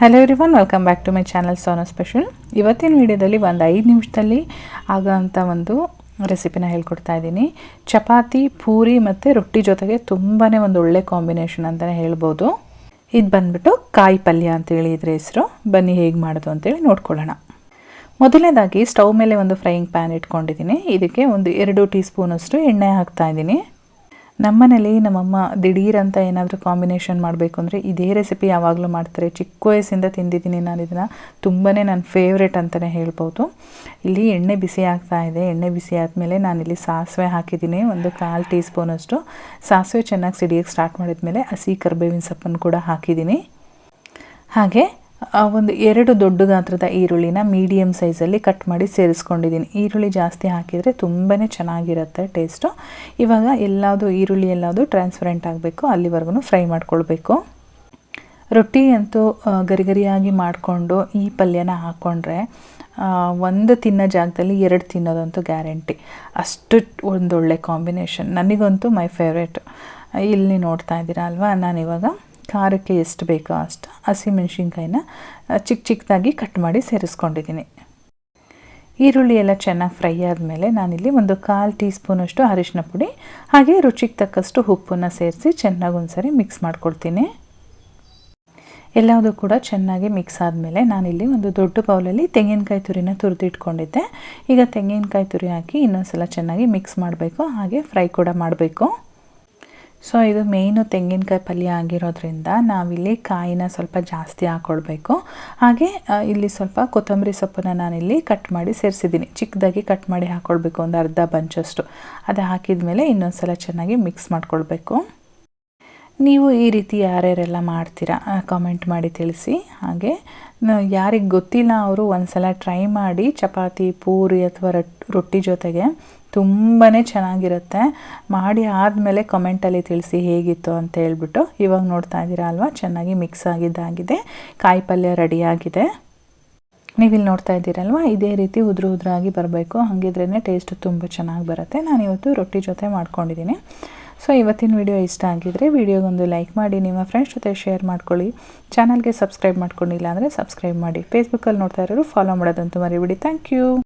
Hello everyone, welcome back to my channel ಸೋನೋ special. ಇವತ್ತಿನ ವಿಡಿಯೋದಲ್ಲಿ ಒಂದು 5 ನಿಮಿಷದಲ್ಲಿ ಆಗೋಂಥ ಒಂದು ರೆಸಿಪಿನ ಹೇಳ್ಕೊಡ್ತಾ ಇದ್ದೀನಿ. ಚಪಾತಿ, ಪೂರಿ ಮತ್ತು ರೊಟ್ಟಿ ಜೊತೆಗೆ ತುಂಬಾ ಒಂದು ಒಳ್ಳೆ ಕಾಂಬಿನೇಷನ್ ಅಂತಲೇ ಹೇಳ್ಬೋದು. ಇದು ಬಂದ್ಬಿಟ್ಟು ಕಾಯಿ ಪಲ್ಯ ಅಂತೇಳಿ ಇದ್ರ ಹೆಸರು. ಬನ್ನಿ ಹೇಗೆ ಮಾಡೋದು ಅಂತೇಳಿ ನೋಡ್ಕೊಳ್ಳೋಣ. ಮೊದಲನೇದಾಗಿ ಸ್ಟವ್ ಮೇಲೆ ಒಂದು ಫ್ರೈಯಿಂಗ್ ಪ್ಯಾನ್ ಇಟ್ಕೊಂಡಿದ್ದೀನಿ. ಇದಕ್ಕೆ ಒಂದು 2 ಟೀ ಸ್ಪೂನಷ್ಟು ಎಣ್ಣೆ ಹಾಕ್ತಾಯಿದ್ದೀನಿ. ನಮ್ಮನೇಲಿ ನಮ್ಮಮ್ಮ ದಿಢೀರ್ ಅಂತ ಏನಾದರೂ ಕಾಂಬಿನೇಷನ್ ಮಾಡಬೇಕು ಅಂದರೆ ಇದೇ ರೆಸಿಪಿ ಯಾವಾಗಲೂ ಮಾಡ್ತಾರೆ. ಚಿಕ್ಕ ವಯಸ್ಸಿಂದ ತಿಂದಿದ್ದೀನಿ ನಾನು ಇದನ್ನು. ತುಂಬಾ ನನ್ನ ಫೇವ್ರೇಟ್ ಅಂತಲೇ ಹೇಳ್ಬೋದು. ಇಲ್ಲಿ ಎಣ್ಣೆ ಬಿಸಿ ಆಗ್ತಾ ಇದೆ. ಎಣ್ಣೆ ಬಿಸಿ ಆದಮೇಲೆ ನಾನಿಲ್ಲಿ ಸಾಸಿವೆ ಹಾಕಿದ್ದೀನಿ. ಒಂದು 1/4 ಟೀ ಸ್ಪೂನಷ್ಟು ಸಾಸಿವೆ ಚೆನ್ನಾಗಿ ಸಿಡಿಯೋಕ್ಕೆ ಸ್ಟಾರ್ಟ್ ಮಾಡಿದ್ಮೇಲೆ ಹಸಿ ಕರಿಬೇವಿನ ಸೊಪ್ಪನ್ನು ಕೂಡ ಹಾಕಿದ್ದೀನಿ. ಹಾಗೆ ಒಂದು 2 ದೊಡ್ಡ ಗಾತ್ರದ ಈರುಳ್ಳಿನ ಮೀಡಿಯಮ್ ಸೈಜಲ್ಲಿ ಕಟ್ ಮಾಡಿ ಸೇರಿಸ್ಕೊಂಡಿದ್ದೀನಿ. ಈರುಳ್ಳಿ ಜಾಸ್ತಿ ಹಾಕಿದರೆ ತುಂಬಾ ಚೆನ್ನಾಗಿರುತ್ತೆ ಟೇಸ್ಟು. ಇವಾಗ ಈರುಳ್ಳಿ ಎಲ್ಲದು ಟ್ರಾನ್ಸ್ಪರೆಂಟ್ ಆಗಬೇಕು, ಅಲ್ಲಿವರೆಗೂ ಫ್ರೈ ಮಾಡ್ಕೊಳ್ಬೇಕು. ರೊಟ್ಟಿ ಅಂತೂ ಗರಿಗರಿಯಾಗಿ ಮಾಡಿಕೊಂಡು ಈ ಪಲ್ಯನ ಹಾಕ್ಕೊಂಡ್ರೆ ಒಂದು ತಿನ್ನೋ ಜಾಗದಲ್ಲಿ 2 ತಿನ್ನೋದಂತೂ ಗ್ಯಾರಂಟಿ. ಅಷ್ಟು ಒಂದೊಳ್ಳೆ ಕಾಂಬಿನೇಷನ್. ನನಗಂತೂ ಮೈ ಫೇವ್ರೇಟ್. ಇಲ್ಲಿ ನೋಡ್ತಾ ಇದ್ದೀರಾ ಅಲ್ವಾ, ನಾನಿವಾಗ ಖಾರಕ್ಕೆ ಎಷ್ಟು ಬೇಕೋ ಅಷ್ಟು ಹಸಿಮೆಣ್ಸಿನ್ಕಾಯಿನ ಚಿಕ್ಕದಾಗಿ ಕಟ್ ಮಾಡಿ ಸೇರಿಸ್ಕೊಂಡಿದ್ದೀನಿ. ಈರುಳ್ಳಿ ಎಲ್ಲ ಚೆನ್ನಾಗಿ ಫ್ರೈ ಆದಮೇಲೆ ನಾನಿಲ್ಲಿ ಒಂದು 1/4 ಟೀ ಸ್ಪೂನಷ್ಟು ಅರಿಶಿನ ಪುಡಿ ಹಾಗೆ ರುಚಿಗೆ ತಕ್ಕಷ್ಟು ಉಪ್ಪನ್ನು ಸೇರಿಸಿ ಚೆನ್ನಾಗಿ ಒಂದ್ಸರಿ ಮಿಕ್ಸ್ ಮಾಡ್ಕೊಳ್ತೀನಿ. ಎಲ್ಲದೂ ಕೂಡ ಚೆನ್ನಾಗಿ ಮಿಕ್ಸ್ ಆದಮೇಲೆ ನಾನಿಲ್ಲಿ ಒಂದು ದೊಡ್ಡ ಬೌಲಲ್ಲಿ ತೆಂಗಿನಕಾಯಿ ತುರಿನ ತುರಿದಿಟ್ಕೊಂಡಿದ್ದೆ. ಈಗ ತೆಂಗಿನಕಾಯಿ ತುರಿ ಹಾಕಿ ಇನ್ನೊಂದ್ಸಲ ಚೆನ್ನಾಗಿ ಮಿಕ್ಸ್ ಮಾಡಬೇಕು, ಹಾಗೆ ಫ್ರೈ ಕೂಡ ಮಾಡಬೇಕು. ಸೊ ಇದು ಮೇಯ್ನು ತೆಂಗಿನಕಾಯಿ ಪಲ್ಯ ಆಗಿರೋದ್ರಿಂದ ನಾವಿಲ್ಲಿ ಕಾಯಿನ ಸ್ವಲ್ಪ ಜಾಸ್ತಿ ಹಾಕ್ಕೊಳ್ಬೇಕು. ಹಾಗೆ ಇಲ್ಲಿ ಸ್ವಲ್ಪ ಕೊತ್ತಂಬರಿ ಸೊಪ್ಪನ್ನು ನಾನಿಲ್ಲಿ ಕಟ್ ಮಾಡಿ ಸೇರಿಸಿದ್ದೀನಿ. ಚಿಕ್ಕದಾಗಿ ಕಟ್ ಮಾಡಿ ಹಾಕ್ಕೊಳ್ಬೇಕು, ಒಂದು ಅರ್ಧ ಬಂಚಷ್ಟು. ಅದು ಹಾಕಿದ ಮೇಲೆ ಇನ್ನೊಂದು ಸಲ ಚೆನ್ನಾಗಿ ಮಿಕ್ಸ್ ಮಾಡ್ಕೊಳ್ಬೇಕು. ನೀವು ಈ ರೀತಿ ಯಾರ್ಯಾರೆಲ್ಲ ಮಾಡ್ತೀರಾ ಕಾಮೆಂಟ್ ಮಾಡಿ ತಿಳಿಸಿ. ಹಾಗೆ ಯಾರಿಗೆ ಗೊತ್ತಿಲ್ಲ ಅವರು ಒಂದ್ಸಲ ಟ್ರೈ ಮಾಡಿ. ಚಪಾತಿ, ಪೂರಿ ಅಥವಾ ರೊಟ್ಟಿ ಜೊತೆಗೆ ತುಂಬಾ ಚೆನ್ನಾಗಿರುತ್ತೆ. ಮಾಡಿ ಆದಮೇಲೆ ಕಮೆಂಟಲ್ಲಿ ತಿಳಿಸಿ ಹೇಗಿತ್ತು ಅಂತ ಹೇಳ್ಬಿಟ್ಟು. ಇವಾಗ ನೋಡ್ತಾ ಇದ್ದೀರಾ ಅಲ್ವಾ, ಚೆನ್ನಾಗಿ ಮಿಕ್ಸ್ ಆಗಿದ್ದಾಗಿದೆ. ಕಾಯಿ ಪಲ್ಯ ರೆಡಿಯಾಗಿದೆ. ನೀವಿಲ್ಲಿ ನೋಡ್ತಾ ಇದ್ದೀರಲ್ವ, ಇದೇ ರೀತಿ ಉದುರಾಗಿ ಬರಬೇಕು. ಹಾಗಿದ್ರೇ ಟೇಸ್ಟ್ ತುಂಬ ಚೆನ್ನಾಗಿ ಬರುತ್ತೆ. ನಾನಿವತ್ತು ರೊಟ್ಟಿ ಜೊತೆ ಮಾಡ್ಕೊಂಡಿದ್ದೀನಿ. ಸೊ ಇವತ್ತಿನ ವಿಡಿಯೋ ಇಷ್ಟ ಆಗಿದ್ರೆ ವಿಡಿಯೋಗೊಂದು ಲೈಕ್ ಮಾಡಿ, ನಿಮ್ಮ ಫ್ರೆಂಡ್ಸ್ ಜೊತೆ ಶೇರ್ ಮಾಡ್ಕೊಳ್ಳಿ. ಚಾನಲ್ಗೆ ಸಬ್ಸ್ಕ್ರೈಬ್ ಮಾಡ್ಕೊಂಡಿಲ್ಲ ಅಂದರೆ ಸಬ್ಸ್ಕ್ರೈಬ್ ಮಾಡಿ. ಫೇಸ್ಬುಕ್ಕಲ್ಲಿ ನೋಡ್ತಾ ಇರೋರು ಫಾಲೋ ಮಾಡೋದಂತೂ ಮರಿಬೇಡಿ. Thank you.